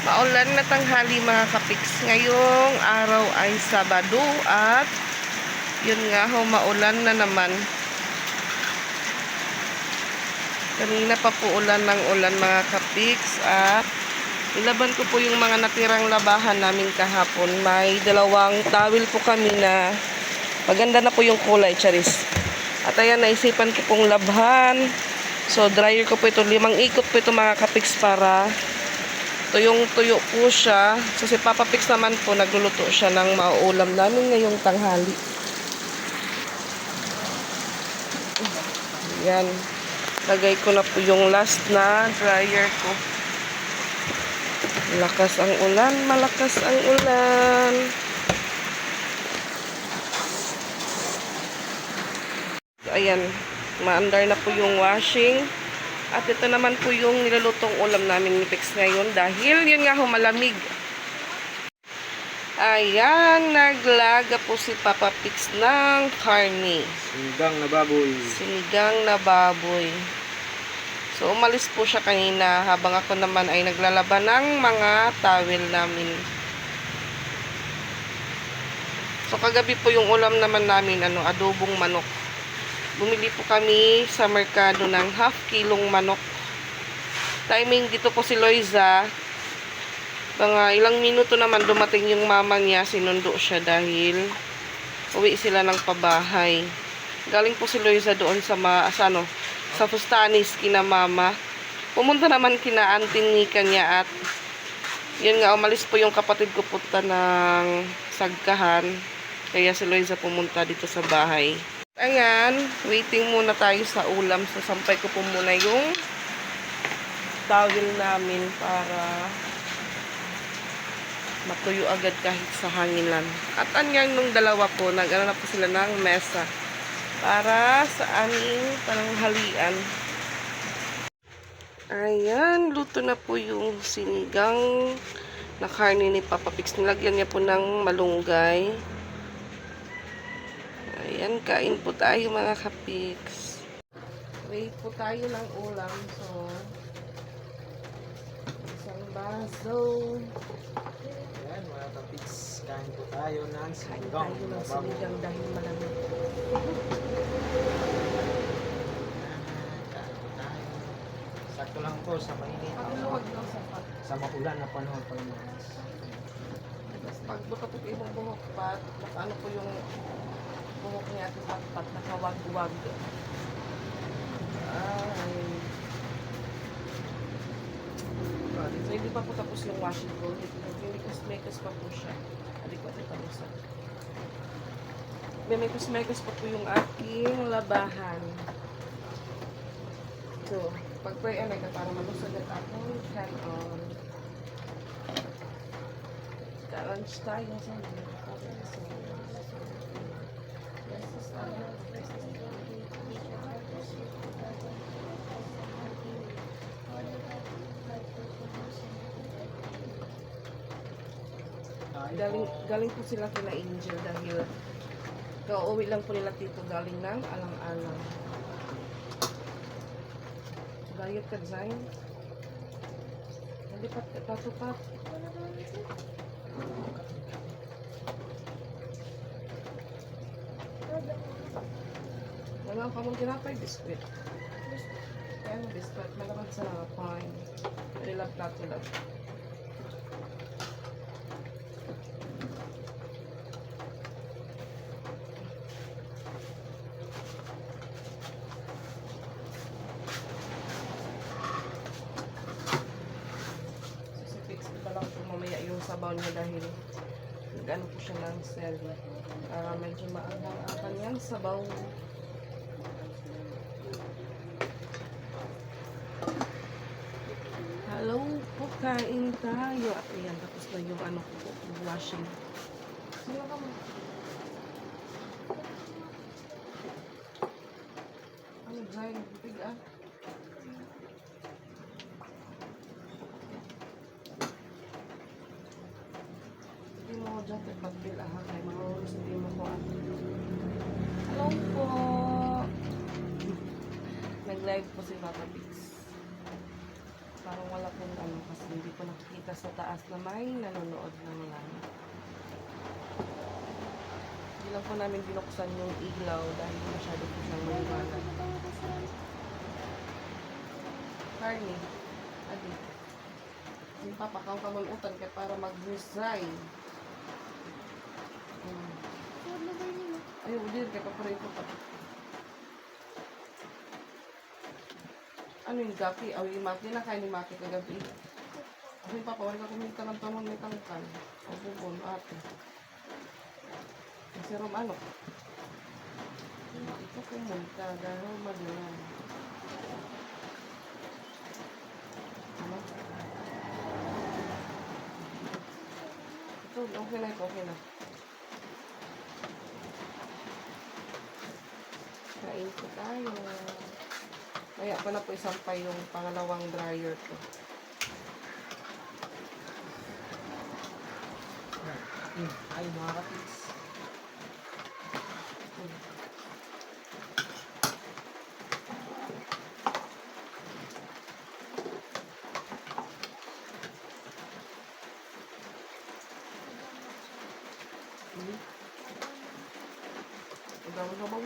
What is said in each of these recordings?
Maulan na tanghali mga kapiks. Ngayong araw ay Sabado at yun nga ho, maulan na naman. Kanina pa po ulan ng ulan mga kapiks at nilaban ko po yung mga natirang labahan namin kahapon. May dalawang towel po kami na maganda na po yung kulay, charis. At ayan, naisipan ko pong labhan. So, dryer ko po ito. 5 ikot po ito mga kapiks para tuyong-tuyo po siya. So, si Papa Pix naman po, nagluluto siya ng mauulam namin ngayong tanghali. Yan. Lagay ko na po yung last na dryer ko. Malakas ang ulan, malakas ang ulan. So, ayan. Maandar na po yung washing. At ito naman po yung nilulutong ulam namin ni Pix ngayon dahil yun nga ho, malamig. Ayan, naglaga po si Papa Pix ng karne. Sinigang na baboy. Sinigang na baboy. So, umalis po siya kanina habang ako naman ay naglalaba ng mga towel namin. So, kagabi po yung ulam naman namin, adobong manok. Bumili po kami sa merkado ng half kilong manok. Timing dito po si Loiza. Mga ilang minuto naman dumating yung mama niya. Sinundo siya dahil uwi sila ng pabahay. Galing po si Loiza doon sa sa Fustanis kina mama. Pumunta naman kina Auntie Nika niya at yun nga, umalis po yung kapatid ko punta ng Sagkahan. Kaya si Loiza pumunta dito sa bahay. Ayan, waiting muna tayo sa ulam. So, sampay ko po muna yung towel namin para matuyo agad kahit sa hanginan. At anyang nung dalawa po, nag-ano na po sila ng mesa para sa aming pananghalian. Ayan, luto na po yung sinigang na karne ni Papa Pix. Nilagyan niya po ng malunggay. Ayan, kain po tayo mga kapiks. Wait po tayo ng ulam. So, isang baso. Ayan mga kapiks, kain po tayo ng Kain sinigang tayo na ng baboy. sinigang dahil malamig. Kain po tayo. Sakto lang po sa mainit. Pagluwag ng sapat. Sa maulan na panahon pa naman. Tapos pag buka po kayo ng buhok pa, ano po yung buhok niya at pat nakawag-wag. Ay. So, hindi pa po tapos yung washing ko. May kusmekos pa po siya. Hindi ko tapos. May kusmekos pa po yung aking labahan. So, pag-pray anay ka para malusog at akong kanon. Ka-lunch tayo sa galing po sila kina Angel dahil kauwi lang po nila tito galing ng alang-alang. Diet ka design. Hindi pa patupat. Wala ka mong tinapay biskuit. Kaya mo biskuit malaman sa pine. Nilap plato lang. Sabaw niya dahil nag-ano po siya ng celery para medyo maanghang ang kanyang sabaw. Hello po, kain tayo. At ayan, tapos na yung ano po, washing. Sino ka mo? Ano dry? Big ah. Diyan kay pagbil aha kay mga oras hindi mo ko. Hello po. Nag-live po si Papa Pix. Parang wala pong ano kasi hindi ko nakikita sa taas na may nanonood ng live. Hindi lang po namin binuksan yung ilaw dahil masyado po siyang maliwanag. Carney, adi. Yung papakaw ka malutan kaya para mag-resign. Ayaw, din kaya paparito pa. Ano yung gapi? O yung maki na kain ni maki kagabi. Ako yung papa, wala ka kuminta ng tanon may tangkan. O bubon, ate. Kasi rom ano? Ito kumunta dahil madilan. Ano? Ito, okay na ito, okay na. Kain ko tayo. Kaya ko na po isampay yung pangalawang dryer ko. Ay, mga kapits. Udah mo ba?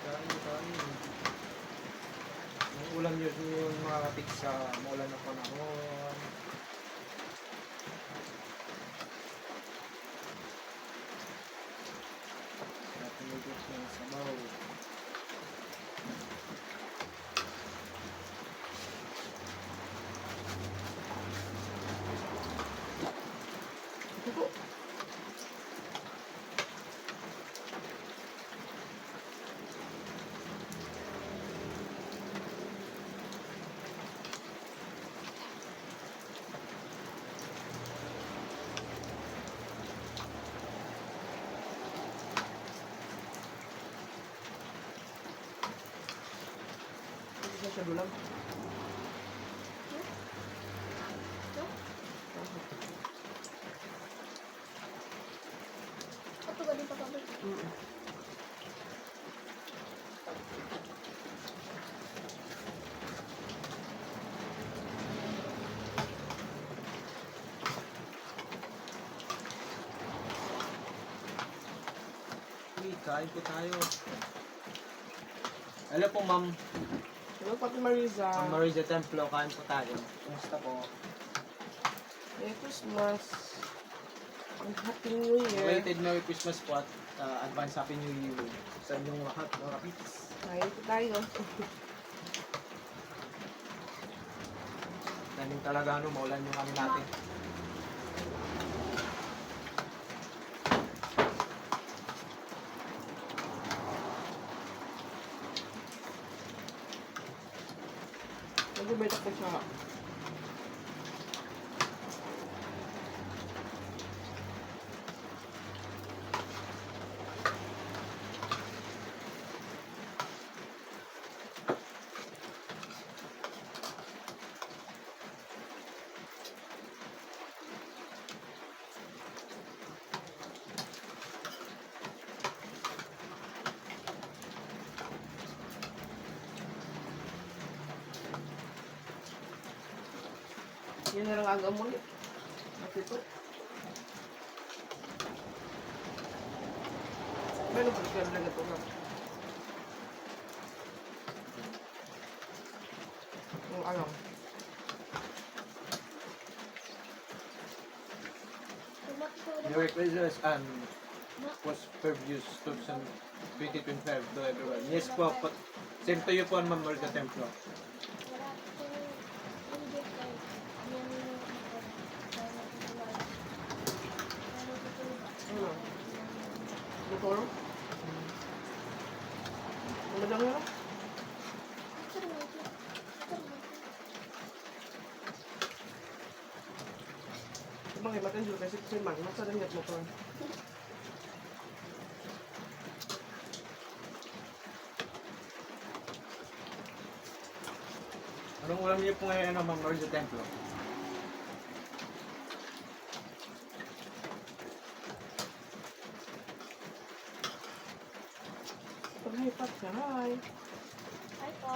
Kain. Ang ulam yun yung mga kapits sa maulan na panahon. Natin yung ng sabaw. Ito. Ito siya dulang. Ito galing pa kami. Kain po tayo. Hello po, ma'am. Hello, Pati Marisa. Ma'am Marisa Templo, kain po tayo. Kumusta po? Merry Christmas. And Happy New Year. Belated Merry Christmas po at advance Happy New Year sa inyong lahat, mga kapits. Kain po tayo. Galing talaga maulan yung ano natin. Nag-ubay ko siya. Yun na lang aga mo ulit. At ito. Meron ba siya lang ito na? Yung alam. Merry Christmas and prosperous 2025 to everyone. Yes po, same to you po, Ma'am Marisa Templo. Ano? Doktor? Magandang nga. Bang hebat kan juga kasih siman, masa ada nggak motor? Anong ulam niyo po ngayon, Ma'am Marisa Templo? Hi, Patsy. Hi. Hi po.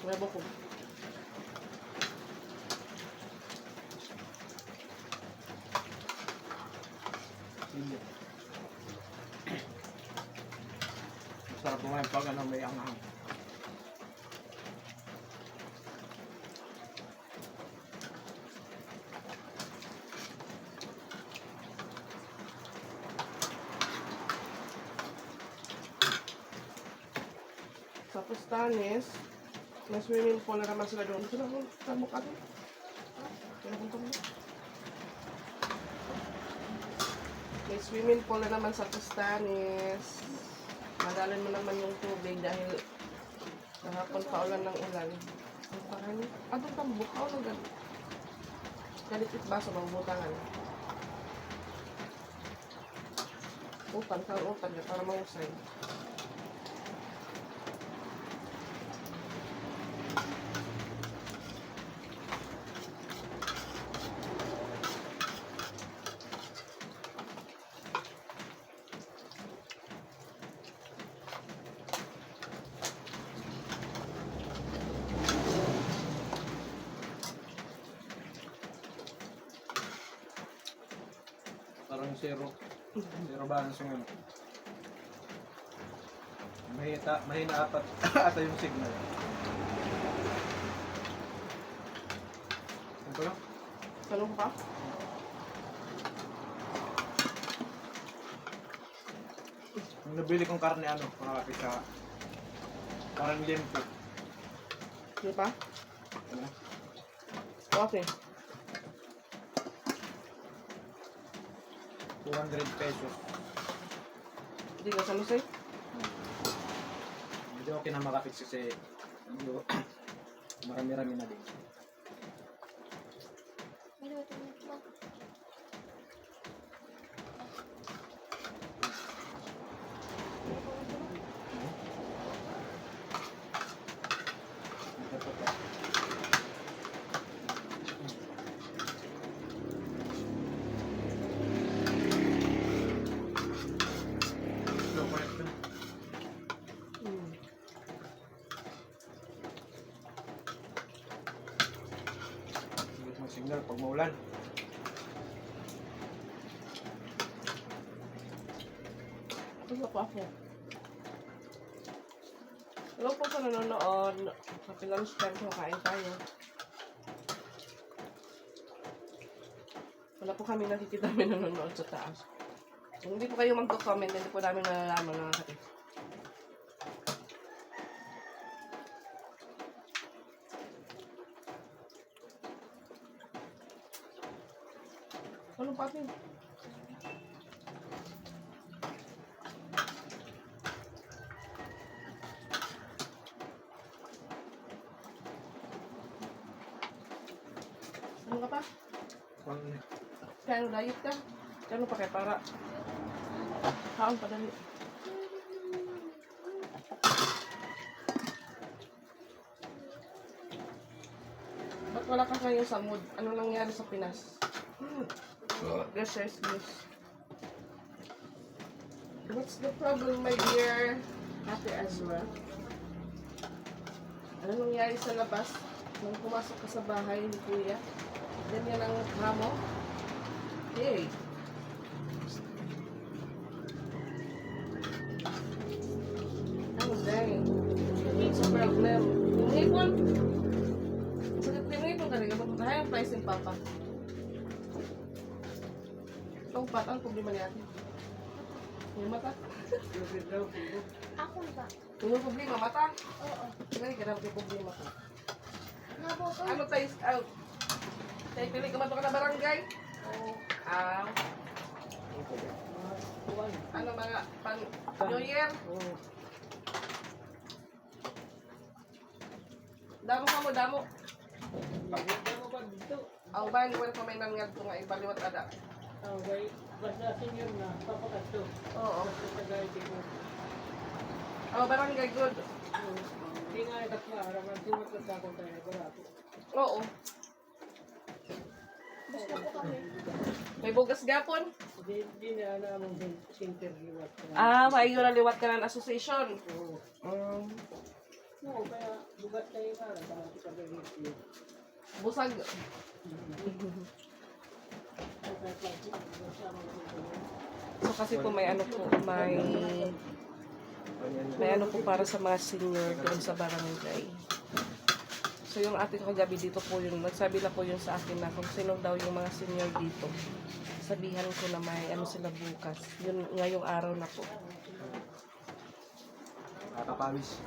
Grabo ko. Hindi. Masarap kumain pag ano may anghang. Sa Pustanes, may swimming pool na naman sila doon. Sila kung tamok atin. Sila kung tamok. May swimming pool na naman sa Pustanes. Madalin mo naman yung tubig dahil kahapon pa ulan ng ulan. Ang parang, atong tambok ka o nang galit. Galit ba sa mga butangan? Utang ka, utang ka para mahusay. Parang zero. Zero balance yung ano. Mahina apat ata yung signal. Ito lang. Tanong pa? Yung nabili kong karne ano, makakapit sa parang limpo. Di ba? Ano? Okay. 200 pesos. Hindi ka sa lusay? Medyo okay na makapit kasi medyo marami-rami na din. May natin po. Slow connection. Hmm. Hindi mo signal pag maulan. Ano pa ako? Hello po sa nanonood. Happy lunch time po, kain tayo. Wala po kami nakikita kami nanonood sa taas. Kung hindi po kayo magko-comment, hindi po namin malalaman mga kapit. Ano pa atin? Ano ka pa? Kaya diet ka? Kaya pa kaya para kaon pa dali. Ba't wala ka ngayon sa mood? Ano nangyari sa Pinas? Guys, shares this. What's the problem, my dear? Ate Azra? Ano nangyari sa labas? Nung pumasok ka sa bahay ni Kuya? Ganyan ang hamo? Hey! Ano dahil? It's a problem. Yung ipon? Sakit din yung ipon talaga. Magputahay ang price ng papa. Itong pat, ang problema niya ate? Yung mata? Ako ba? Yung problema, mata? Oo. Sige, kaya yung problema ko. Nabo ko. Ano tayo out? Tayo pili ka man na barangay? Oo. Ano mga pan New Year? Oo. Damo ka mo, damo. Maganda mo ba dito? Ang ba, hindi ko may nangyad ko nga ibaliwat ada. Okay, basta senior na, papakato. Oo. Basta tagay ko. Oh, barangay good. Di Hindi nga nakakaraman. Sumatot ako tayo. Barato. Oo. Basta po kami. May bugas gapon. Hindi na naman center liwat. Maayo na liwat ka ng association. Oo. Oo, kaya bugat tayo nga. Bakit ka ba dito? Busag. So kasi po may ano po, may ano po para sa mga senior doon sa barangay. So yung ating kagabi dito po yun, nagsabi na po yun sa akin na kung sino daw yung mga senior dito. Sabihan ko na may ano sila bukas. Yun ngayong araw na po. Nakakapawis.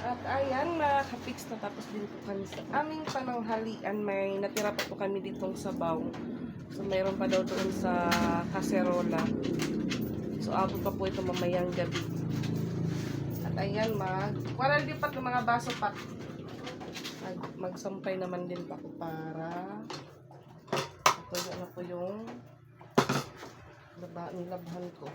At ayan, nakaka-fix na tapos din po kami sa aming pananghalian. May natira pa po kami ditong sabaw. So mayroon pa daw doon sa kaserola. So abot pa po ito mamayang gabi. At ayan, walang lipat ng mga baso pa. Magsampay naman din pa ko para ito na po yung nilabhan ko.